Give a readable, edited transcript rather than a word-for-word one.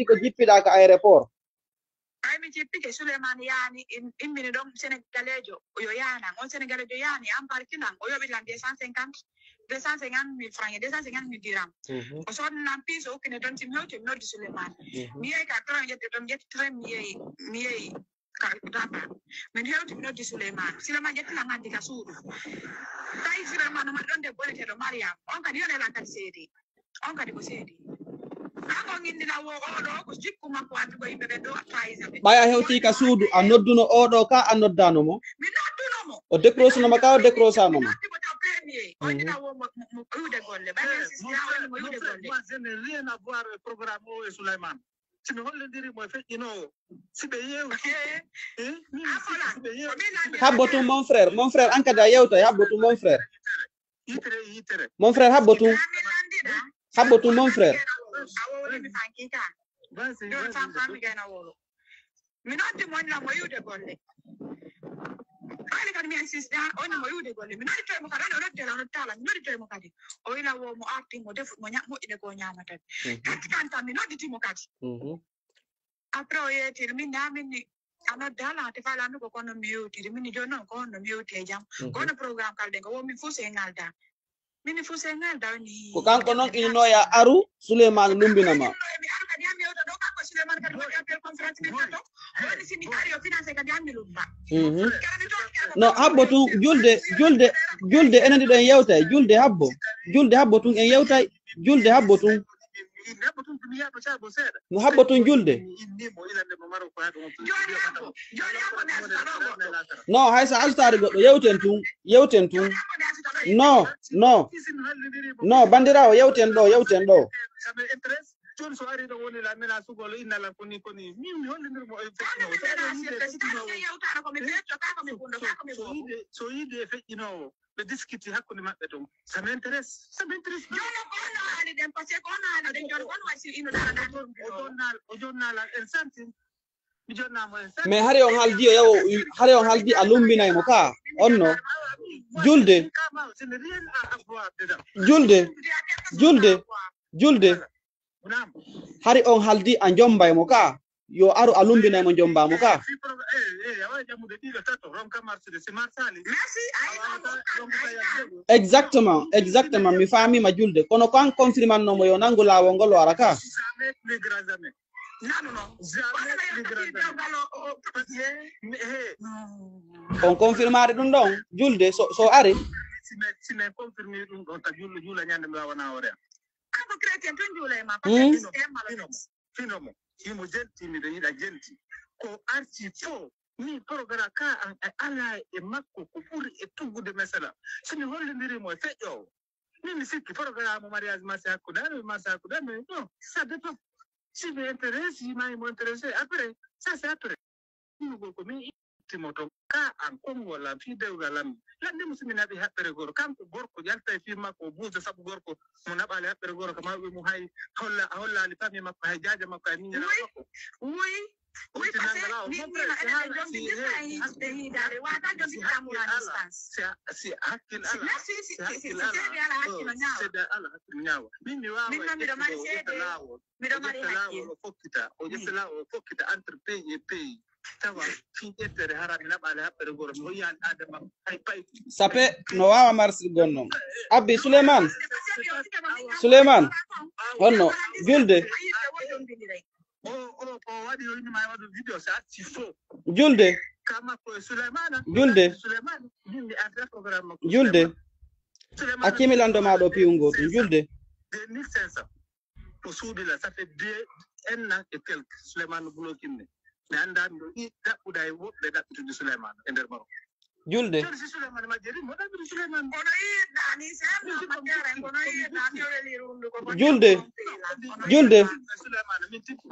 ko jippiɗa ka aéroport ay mi jippike Souleymane yani immini ɗon sénégalejo yo yana on sénégalejo yani an parkinan o yoɓitan 250 000 francs 250 000 dirham o sodnan piso ukkine ɗon tim hewti mi noddi Souleymane mi yehi ka tron yette ɗon yetti tren mi yehi ka daba min hewti mi noddi Souleymane ƴettinan handi ka suudu tawi Souleymane ma ɗon debbo boneteɗo Mariam on kadi yonelan kadi seedi on kadi ko seedi ako ngindina wo oɗo ko jikku makko wadde ko yimɓe ɓe ɗo fayisaɓe ɓay a hewti ka suudu a nodduno oɗo ka a noddanomo mi noddunomo o décroche-noma ka o décroche-anoma on dina wo mo yude golle mo yude golle moi je n'ai rien à voir avec programme o e Souleymane simi hollodiri mo feƴƴinowo siɓe yewti habbotum mon frère an kadi a yewtay habbotum mon frère yitere mon frère habbotum mon frère awowolimi fankika ɗon famfami gayna wolo mi noddi monna mo yude golle hali kadi mi insiste oni mo yude golle mi nodditoymo kadi ono noddela noddala mi nodditoymo kadi o wila wo mo arti mo defu mo moƴƴine ko ñamatati kadi kan tan mi nodditimo kadi après o yeetiri min naminni a noddala te falandu ko kono mi yewtiri minni joni noon ko honno mi yewti e jaam kono programme kalden ko womin fuu se ngalda mini fuu se ngalda woni ko kanko noon inonoya aru Souleymane lumbinama mi aru kadi hammi yewta ɗo kanko Souleymane kadi waɗi appel conférence min tato woni sini kari o financé kadi hammi lumba no habbo tun julde enen ɗiɗo en yewtay julde habbo tun en yewtay julde habbo tun no habbo tun julde non haysa altare goɗɗo yewten tun non bandirawo yewten ɗo joni so ari ɗo woni la mena sugolo innala koni min mi hollidirmo e so yiide e feƴƴinowo ɓe discuti hakkude maɓɓe toon ça m'intéresse o jonnalal en centime mi jonnamo en centime mais hari on haldi a lumbinaymo ka onno julde hari on haldi a jombaymo ka yo aru a lumbinaymo jombamo ka exactement mi famima julde kono kan confirmannomo yo nangu lawol ngol o ara ka on confirmade ɗum ɗon julde so ari sime confirme ɗum ɗon ta juula ñande mi wawana o rea ko chrétien ton juulema finomo himo jeltimi ɗo yiɗa jelti ko arti fo mi programme ka an e ala e makko ko ɓuri e tuggude mesela somi hollidirimo e feƴƴowo min mi sikki programme mariage marché hakkude mais non ça dépend si mi intéresse yimayimo intéressé après ça c'est après ɗumgol ko min ittimo to ka an konngol am fi dewgal am landimo somi naɓi haɓɓere goro kanko gorko ƴalta e fi makko o buusa saabu gorko mo naɓali haɓɓere goro ko mawɓe mum hay hollali famille makko hay jaaja makko hay miñana makko oui parce que si hakkil ala hakkil ñaawa min mi wawa lawol o ƴetta lawol o fokkita entre pays et pays tawa fi ƴettere hara mi naɓali haɓɓere goro mi hoyyani adama hay payti sape no wawa marsi gonnon abbi Souleymane honno julde o waɗi o innima e waɗu vidéo so acci faux julde kamako e Souleymane min mi arta programme makko julde accimilanɗoma ɗo piwgo tum julde 2500 ko suudila ça fait 1 an et quelque Souleymane bloquinne mi andami ɗo ɗaɓɓuɗa e woɓɓe ɗaɓɓitude Souleymane e nder maro julde si Souleymane majjeri mo ɗaɓɓitude Souleymane julde Souleymane min tippi